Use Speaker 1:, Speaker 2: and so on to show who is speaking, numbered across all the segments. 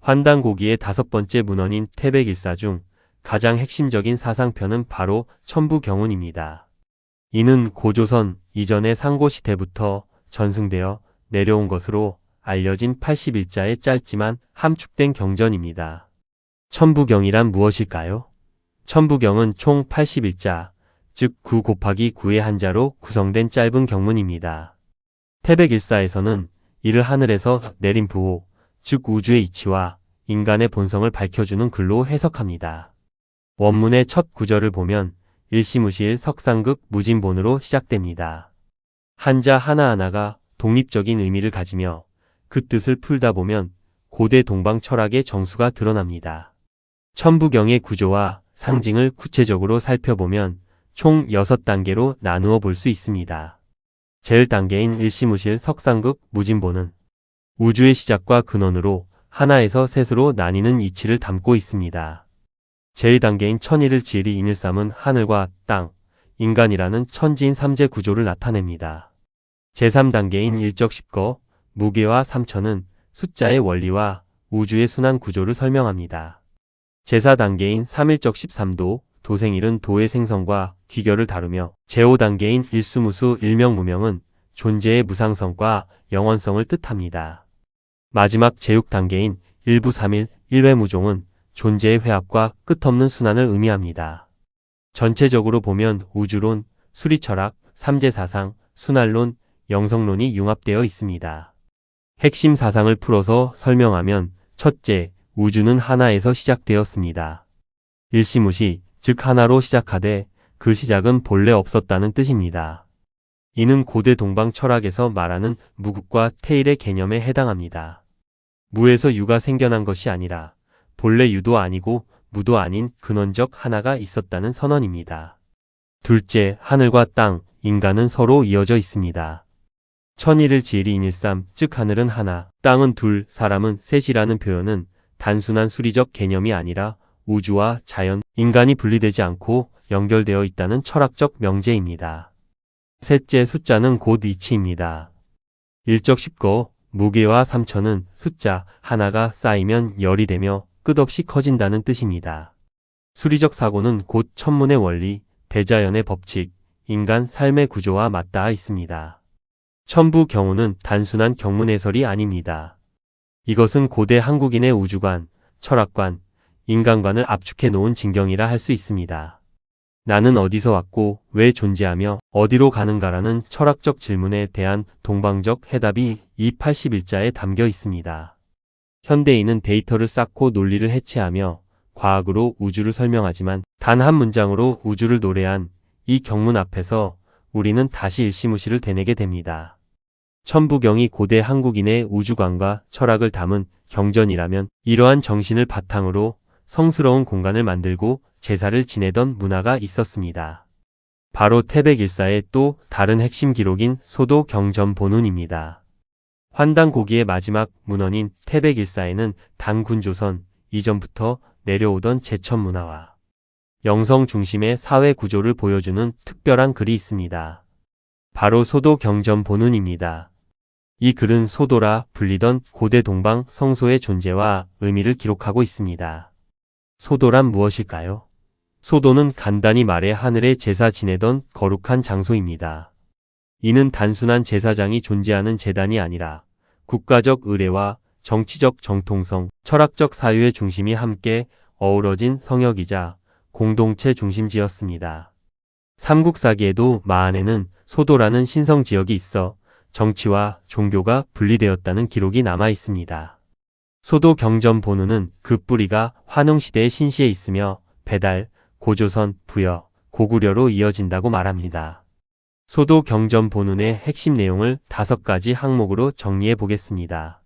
Speaker 1: 환단고기의 5번째 문헌인 태백일사 중 가장 핵심적인 사상편은 바로 천부경운입니다. 이는 고조선 이전의 상고시대부터 전승되어 내려온 것으로 알려진 81자의 짧지만 함축된 경전입니다. 천부경이란 무엇일까요? 천부경은 총 81자, 즉 9 곱하기 9의 한자로 구성된 짧은 경문입니다. 태백일사에서는 이를 하늘에서 내린 부호, 즉 우주의 이치와 인간의 본성을 밝혀주는 글로 해석합니다. 원문의 첫 구절을 보면 일시무실 석상극 무진본으로 시작됩니다. 한자 하나하나가 독립적인 의미를 가지며 그 뜻을 풀다 보면 고대 동방 철학의 정수가 드러납니다. 천부경의 구조와 상징을 구체적으로 살펴보면 총 6단계로 나누어 볼 수 있습니다. 제1단계인 일시무실 석상극 무진본은 우주의 시작과 근원으로 하나에서 셋으로 나뉘는 이치를 담고 있습니다. 제2단계인 천일을 지리 인일삼은 하늘과 땅, 인간이라는 천지인 삼재 구조를 나타냅니다. 제3단계인 일적십거, 무게와 삼천은 숫자의 원리와 우주의 순환 구조를 설명합니다. 제4단계인 삼일적 13도, 도생일은 도의 생성과 귀결을 다루며 제5단계인 일수무수 일명무명은 존재의 무상성과 영원성을 뜻합니다. 마지막 제6단계인 일부삼일 일회무종은 존재의 회합과 끝없는 순환을 의미합니다. 전체적으로 보면 우주론, 수리철학, 삼재사상, 순환론, 영성론이 융합되어 있습니다. 핵심 사상을 풀어서 설명하면 첫째, 우주는 하나에서 시작되었습니다. 일시무시, 즉 하나로 시작하되 그 시작은 본래 없었다는 뜻입니다. 이는 고대 동방 철학에서 말하는 무국과 태일의 개념에 해당합니다. 무에서 유가 생겨난 것이 아니라 본래 유도 아니고 무도 아닌 근원적 하나가 있었다는 선언입니다. 둘째, 하늘과 땅, 인간은 서로 이어져 있습니다. 천일을 지리 인일삼, 즉 하늘은 하나, 땅은 둘, 사람은 셋이라는 표현은 단순한 수리적 개념이 아니라 우주와 자연, 인간이 분리되지 않고 연결되어 있다는 철학적 명제입니다. 셋째, 숫자는 곧 이치입니다. 일적 십거, 무게와 삼천은 숫자 하나가 쌓이면 열이 되며 끝없이 커진다는 뜻입니다. 수리적 사고는 곧 천문의 원리, 대자연의 법칙, 인간 삶의 구조와 맞닿아 있습니다. 천부경운은 단순한 경문 해설이 아닙니다. 이것은 고대 한국인의 우주관, 철학관, 인간관을 압축해 놓은 진경이라 할 수 있습니다. 나는 어디서 왔고 왜 존재하며 어디로 가는가라는 철학적 질문에 대한 동방적 해답이 이 81자에 담겨 있습니다. 현대인은 데이터를 쌓고 논리를 해체하며 과학으로 우주를 설명하지만 단 한 문장으로 우주를 노래한 이 경문 앞에서 우리는 다시 일시무시를 되뇌게 됩니다. 천부경이 고대 한국인의 우주관과 철학을 담은 경전이라면 이러한 정신을 바탕으로 성스러운 공간을 만들고 제사를 지내던 문화가 있었습니다. 바로 태백일사의 또 다른 핵심 기록인 소도경전본운입니다. 환단고기의 마지막 문헌인 태백일사에는 단군조선 이전부터 내려오던 제천문화와 영성 중심의 사회 구조를 보여주는 특별한 글이 있습니다. 바로 소도경전본운입니다. 이 글은 소도라 불리던 고대 동방 성소의 존재와 의미를 기록하고 있습니다. 소도란 무엇일까요? 소도는 간단히 말해 하늘에 제사 지내던 거룩한 장소입니다. 이는 단순한 제사장이 존재하는 제단이 아니라 국가적 의례와 정치적 정통성, 철학적 사유의 중심이 함께 어우러진 성역이자 공동체 중심지였습니다. 삼국사기에도 마한에는 소도라는 신성지역이 있어 정치와 종교가 분리되었다는 기록이 남아 있습니다. 소도경전본운은 그 뿌리가 환웅시대의 신시에 있으며 배달, 고조선, 부여, 고구려로 이어진다고 말합니다. 소도경전본운의 핵심 내용을 5가지 항목으로 정리해 보겠습니다.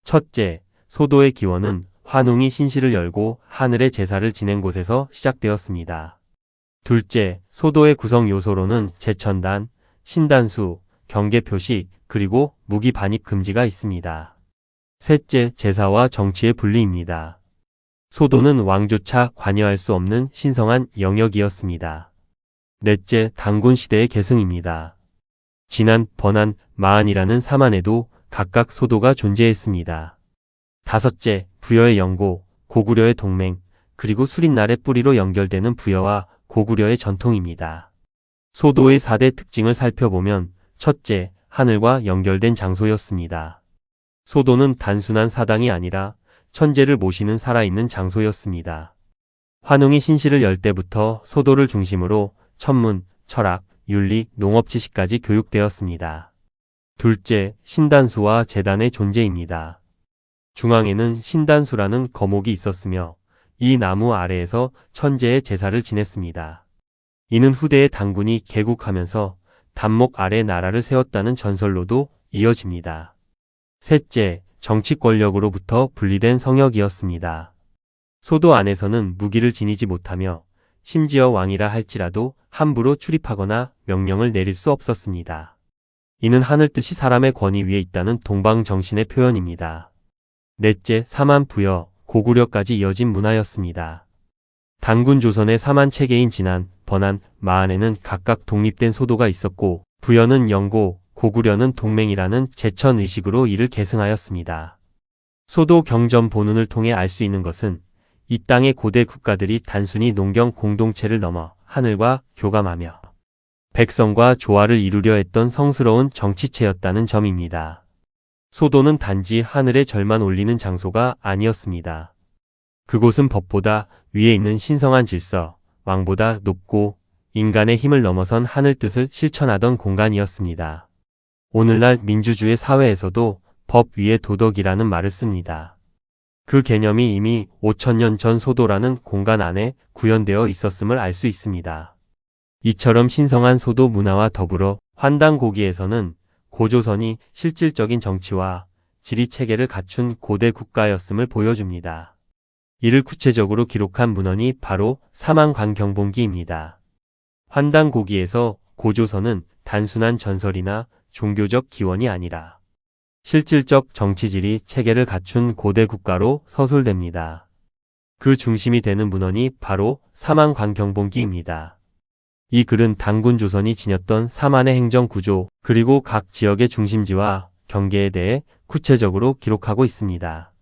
Speaker 1: 첫째, 소도의 기원은 환웅이 신시를 열고 하늘의 제사를 지낸 곳에서 시작되었습니다. 둘째, 소도의 구성 요소로는 제천단, 신단수, 경계표식, 그리고 무기 반입 금지가 있습니다. 셋째, 제사와 정치의 분리입니다. 소도는 왕조차 관여할 수 없는 신성한 영역이었습니다. 넷째, 단군 시대의 계승입니다. 진안, 번안, 마안이라는 사만에도 각각 소도가 존재했습니다. 다섯째, 부여의 연고, 고구려의 동맹, 그리고 수린날의 뿌리로 연결되는 부여와 고구려의 전통입니다. 소도의 4대 특징을 살펴보면 첫째, 하늘과 연결된 장소였습니다. 소도는 단순한 사당이 아니라 천재를 모시는 살아있는 장소였습니다. 환웅이 신실을 열 때부터 소도를 중심으로 천문, 철학, 윤리, 농업 지식까지 교육되었습니다. 둘째, 신단수와 제단의 존재입니다. 중앙에는 신단수라는 거목이 있었으며 이 나무 아래에서 천재의 제사를 지냈습니다. 이는 후대의 단군이 개국하면서 단목 아래 나라를 세웠다는 전설로도 이어집니다. 셋째, 정치 권력으로부터 분리된 성역이었습니다. 소도 안에서는 무기를 지니지 못하며 심지어 왕이라 할지라도 함부로 출입하거나 명령을 내릴 수 없었습니다. 이는 하늘 뜻이 사람의 권위 위에 있다는 동방 정신의 표현입니다. 넷째, 사만부여, 고구려까지 이어진 문화였습니다. 단군 조선의 사만 체계인 진안, 번안, 마안에는 각각 독립된 소도가 있었고 부여는 연고, 고구려는 동맹이라는 제천 의식으로 이를 계승하였습니다. 소도 경전 본운을 통해 알 수 있는 것은 이 땅의 고대 국가들이 단순히 농경 공동체를 넘어 하늘과 교감하며 백성과 조화를 이루려 했던 성스러운 정치체였다는 점입니다. 소도는 단지 하늘의 절만 올리는 장소가 아니었습니다. 그곳은 법보다 위에 있는 신성한 질서, 왕보다 높고 인간의 힘을 넘어선 하늘 뜻을 실천하던 공간이었습니다. 오늘날 민주주의 사회에서도 법 위에 도덕이라는 말을 씁니다. 그 개념이 이미 5000년 전 소도라는 공간 안에 구현되어 있었음을 알 수 있습니다. 이처럼 신성한 소도 문화와 더불어 환단고기에서는 고조선이 실질적인 정치와 지리 체계를 갖춘 고대 국가였음을 보여줍니다. 이를 구체적으로 기록한 문헌이 바로 사만관경본기입니다. 환단고기에서 고조선은 단순한 전설이나 종교적 기원이 아니라 실질적 정치지리 체계를 갖춘 고대 국가로 서술됩니다. 그 중심이 되는 문헌이 바로 사만관경본기입니다. 이 글은 단군 조선이 지녔던 사만의 행정 구조 그리고 각 지역의 중심지와 경계에 대해 구체적으로 기록하고 있습니다.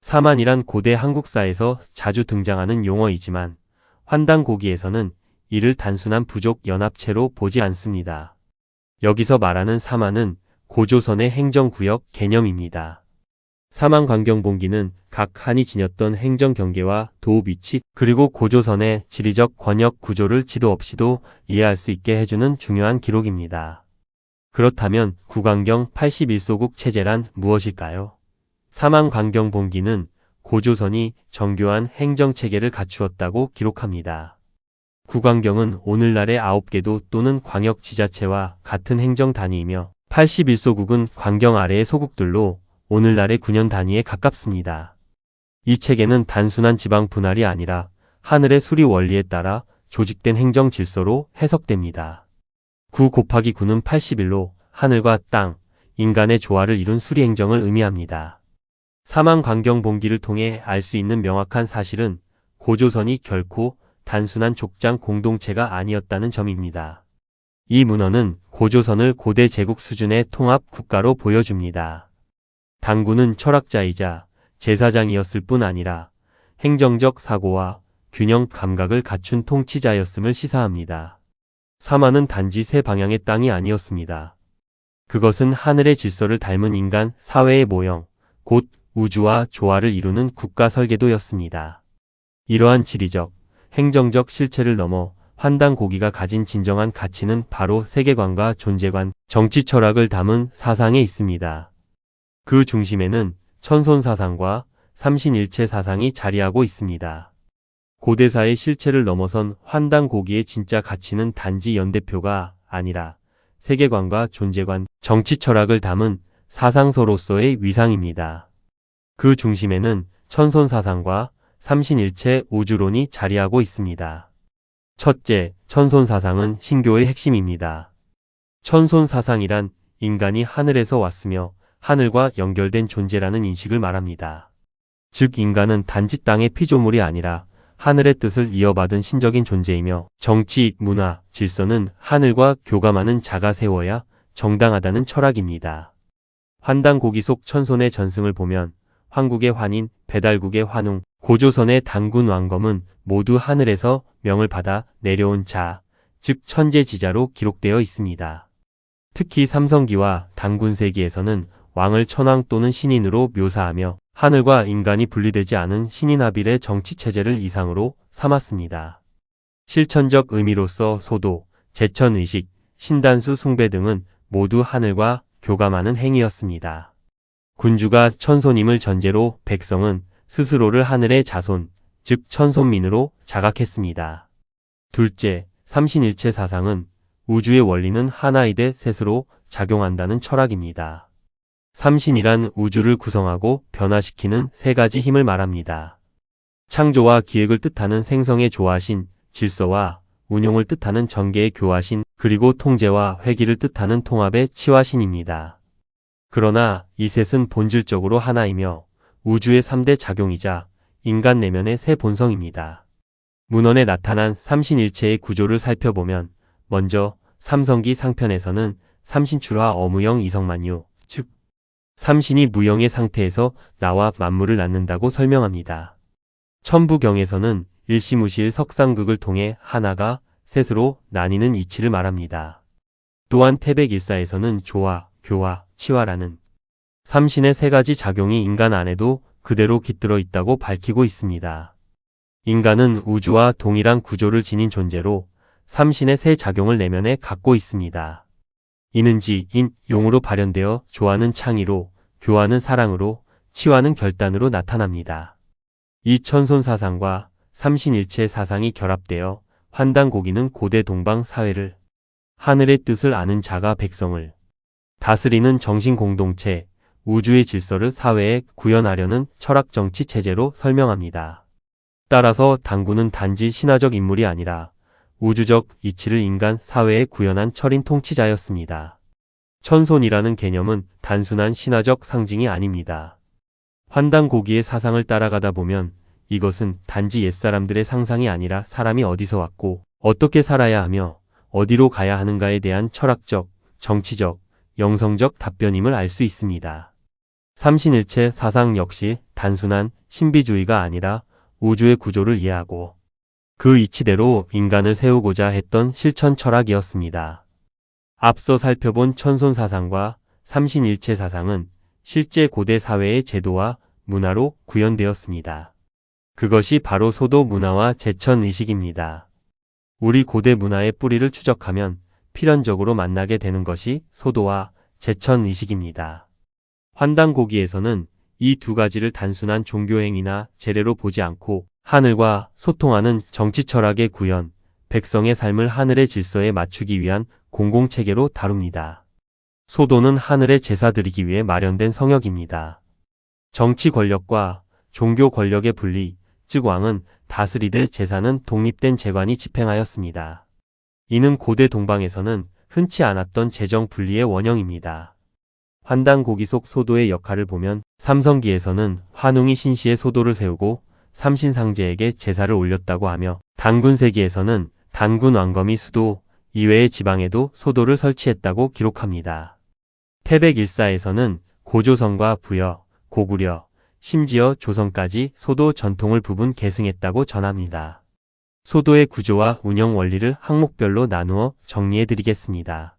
Speaker 1: 사만이란 고대 한국사에서 자주 등장하는 용어이지만 환단고기에서는 이를 단순한 부족 연합체로 보지 않습니다. 여기서 말하는 사만은 고조선의 행정구역 개념입니다. 사만관경본기는 각 한이 지녔던 행정 경계와 도읍 위치 그리고 고조선의 지리적 권역 구조를 지도 없이도 이해할 수 있게 해주는 중요한 기록입니다. 그렇다면 구관경 81소국 체제란 무엇일까요? 사만관경본기는 고조선이 정교한 행정체계를 갖추었다고 기록합니다. 구관경은 오늘날의 9개도 또는 광역지자체와 같은 행정단위이며 81소국은 관경 아래의 소국들로 오늘날의 9년 단위에 가깝습니다. 이 체계는 단순한 지방 분할이 아니라 하늘의 수리 원리에 따라 조직된 행정 질서로 해석됩니다. 9 곱하기 9는 81로 하늘과 땅, 인간의 조화를 이룬 수리 행정을 의미합니다. 사만관경본기를 통해 알 수 있는 명확한 사실은 고조선이 결코 단순한 족장 공동체가 아니었다는 점입니다. 이 문헌은 고조선을 고대 제국 수준의 통합 국가로 보여줍니다. 단군은 철학자이자 제사장이었을 뿐 아니라 행정적 사고와 균형 감각을 갖춘 통치자였음을 시사합니다. 사만은 단지 세 방향의 땅이 아니었습니다. 그것은 하늘의 질서를 닮은 인간 사회의 모형, 곧 우주와 조화를 이루는 국가 설계도였습니다. 이러한 지리적, 행정적 실체를 넘어 환단고기가 가진 진정한 가치는 바로 세계관과 존재관, 정치 철학을 담은 사상에 있습니다. 그 중심에는 천손사상과 삼신일체 사상이 자리하고 있습니다. 고대사의 실체를 넘어선 환단고기의 진짜 가치는 단지 연대표가 아니라 세계관과 존재관, 정치 철학을 담은 사상서로서의 위상입니다. 그 중심에는 천손사상과 삼신일체 우주론이 자리하고 있습니다. 첫째, 천손사상은 신교의 핵심입니다. 천손사상이란 인간이 하늘에서 왔으며 하늘과 연결된 존재라는 인식을 말합니다. 즉 인간은 단지 땅의 피조물이 아니라 하늘의 뜻을 이어받은 신적인 존재이며 정치, 문화, 질서는 하늘과 교감하는 자가 세워야 정당하다는 철학입니다. 환단고기 속 천손의 전승을 보면 황국의 환인, 배달국의 환웅, 고조선의 단군 왕검은 모두 하늘에서 명을 받아 내려온 자, 즉 천재지자로 기록되어 있습니다. 특히 삼성기와 단군세기에서는 왕을 천왕 또는 신인으로 묘사하며 하늘과 인간이 분리되지 않은 신인합일의 정치체제를 이상으로 삼았습니다. 실천적 의미로서 소도, 제천의식, 신단수 숭배 등은 모두 하늘과 교감하는 행위였습니다. 군주가 천손임을 전제로 백성은 스스로를 하늘의 자손, 즉 천손민으로 자각했습니다. 둘째, 삼신일체 사상은 우주의 원리는 하나이되 셋으로 작용한다는 철학입니다. 삼신이란 우주를 구성하고 변화시키는 세 가지 힘을 말합니다. 창조와 기획을 뜻하는 생성의 조화신, 질서와 운용을 뜻하는 전개의 교화신, 그리고 통제와 회기를 뜻하는 통합의 치화신입니다. 그러나 이 셋은 본질적으로 하나이며 우주의 3대 작용이자 인간 내면의 새 본성입니다. 문헌에 나타난 삼신일체의 구조를 살펴보면 먼저 삼성기 상편에서는 삼신출화 어무영 이성만유, 즉 삼신이 무영의 상태에서 나와 만물을 낳는다고 설명합니다. 천부경에서는 일시무실 석상극을 통해 하나가 셋으로 나뉘는 이치를 말합니다. 또한 태백일사에서는 조화, 교화, 치화라는 삼신의 세 가지 작용이 인간 안에도 그대로 깃들어 있다고 밝히고 있습니다. 인간은 우주와 동일한 구조를 지닌 존재로 삼신의 세 작용을 내면에 갖고 있습니다. 이는 지, 인, 용으로 발현되어 조화는 창의로, 교화는 사랑으로, 치화는 결단으로 나타납니다. 이 천손 사상과 삼신일체 사상이 결합되어 환단고기는 고대 동방 사회를 하늘의 뜻을 아는 자가 백성을 다스리는 정신공동체, 우주의 질서를 사회에 구현하려는 철학정치 체제로 설명합니다. 따라서 단군은 단지 신화적 인물이 아니라 우주적 이치를 인간 사회에 구현한 철인 통치자였습니다. 천손이라는 개념은 단순한 신화적 상징이 아닙니다. 환단고기의 사상을 따라가다 보면 이것은 단지 옛사람들의 상상이 아니라 사람이 어디서 왔고 어떻게 살아야 하며 어디로 가야 하는가에 대한 철학적, 정치적, 영성적 답변임을 알 수 있습니다. 삼신일체 사상 역시 단순한 신비주의가 아니라 우주의 구조를 이해하고 그 이치대로 인간을 세우고자 했던 실천 철학이었습니다. 앞서 살펴본 천손 사상과 삼신일체 사상은 실제 고대 사회의 제도와 문화로 구현되었습니다. 그것이 바로 소도 문화와 제천의식입니다. 우리 고대 문화의 뿌리를 추적하면 필연적으로 만나게 되는 것이 소도와 제천의식입니다. 환단고기에서는 이 두 가지를 단순한 종교행위나 제례로 보지 않고 하늘과 소통하는 정치철학의 구현, 백성의 삶을 하늘의 질서에 맞추기 위한 공공체계로 다룹니다. 소도는 하늘의 제사 드리기 위해 마련된 성역입니다. 정치 권력과 종교 권력의 분리, 즉 왕은 다스리되 제사는 독립된 재관이 집행하였습니다. 이는 고대 동방에서는 흔치 않았던 재정 분리의 원형입니다. 환단고기 속 소도의 역할을 보면 삼성기에서는 환웅이 신시의 소도를 세우고 삼신상제에게 제사를 올렸다고 하며 단군세기에서는 단군 왕검이 수도 이외의 지방에도 소도를 설치했다고 기록합니다. 태백일사에서는 고조선과 부여, 고구려, 심지어 조선까지 소도 전통을 부분 계승했다고 전합니다. 소도의 구조와 운영 원리를 항목별로 나누어 정리해드리겠습니다.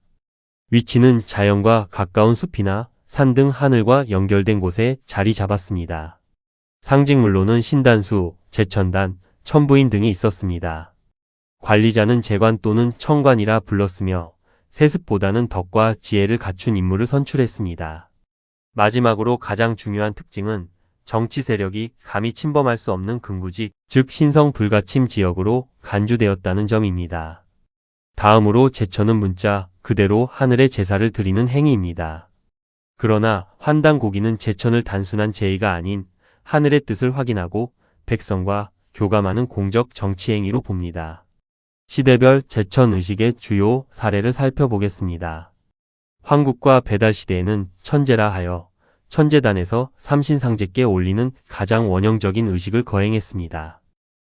Speaker 1: 위치는 자연과 가까운 숲이나 산 등 하늘과 연결된 곳에 자리 잡았습니다. 상징물로는 신단수, 제천단, 천부인 등이 있었습니다. 관리자는 제관 또는 청관이라 불렀으며 세습보다는 덕과 지혜를 갖춘 인물을 선출했습니다. 마지막으로 가장 중요한 특징은 정치 세력이 감히 침범할 수 없는 근구지, 즉 신성 불가침 지역으로 간주되었다는 점입니다. 다음으로 제천은 문자 그대로 하늘의 제사를 드리는 행위입니다. 그러나 환단고기는 제천을 단순한 제의가 아닌 하늘의 뜻을 확인하고 백성과 교감하는 공적 정치 행위로 봅니다. 시대별 제천의식의 주요 사례를 살펴보겠습니다. 황국과 배달시대에는 천제라 하여 천제단에서 삼신상제께 올리는 가장 원형적인 의식을 거행했습니다.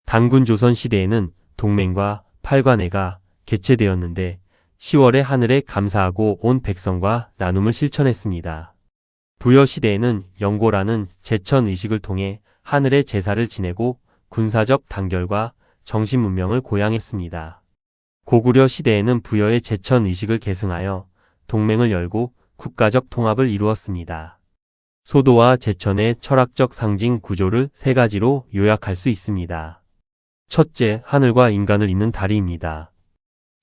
Speaker 1: 단군조선 시대에는 동맹과 팔관회가 개최되었는데 10월에 하늘에 감사하고 온 백성과 나눔을 실천했습니다. 부여시대에는 영고라는 제천의식을 통해 하늘의 제사를 지내고 군사적 단결과 정신문명을 고양했습니다. 고구려 시대에는 부여의 제천의식을 계승하여 동맹을 열고 국가적 통합을 이루었습니다. 소도와 제천의 철학적 상징 구조를 세 가지로 요약할 수 있습니다. 첫째, 하늘과 인간을 잇는 다리입니다.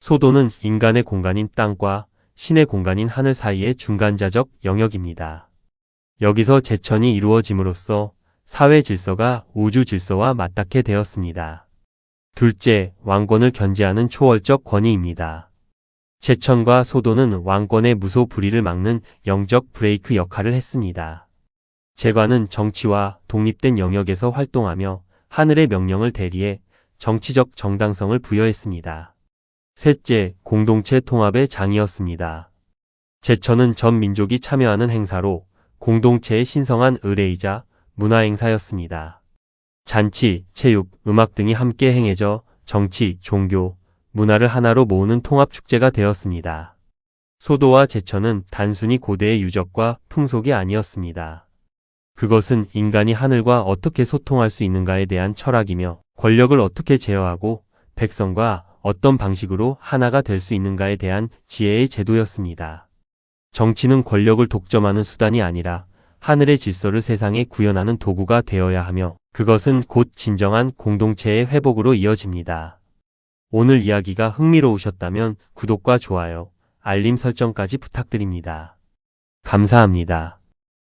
Speaker 1: 소도는 인간의 공간인 땅과 신의 공간인 하늘 사이의 중간자적 영역입니다. 여기서 제천이 이루어짐으로써 사회 질서가 우주 질서와 맞닿게 되었습니다. 둘째, 왕권을 견제하는 초월적 권위입니다. 제천과 소도는 왕권의 무소불위를 막는 영적 브레이크 역할을 했습니다. 제관은 정치와 독립된 영역에서 활동하며 하늘의 명령을 대리해 정치적 정당성을 부여했습니다. 셋째, 공동체 통합의 장이었습니다. 제천은 전 민족이 참여하는 행사로 공동체의 신성한 의례이자 문화행사였습니다. 잔치, 체육, 음악 등이 함께 행해져 정치, 종교, 문화를 하나로 모으는 통합축제가 되었습니다. 소도와 제천은 단순히 고대의 유적과 풍속이 아니었습니다. 그것은 인간이 하늘과 어떻게 소통할 수 있는가에 대한 철학이며 권력을 어떻게 제어하고 백성과 어떤 방식으로 하나가 될 수 있는가에 대한 지혜의 제도였습니다. 정치는 권력을 독점하는 수단이 아니라 하늘의 질서를 세상에 구현하는 도구가 되어야 하며 그것은 곧 진정한 공동체의 회복으로 이어집니다. 오늘 이야기가 흥미로우셨다면 구독과 좋아요, 알림 설정까지 부탁드립니다. 감사합니다.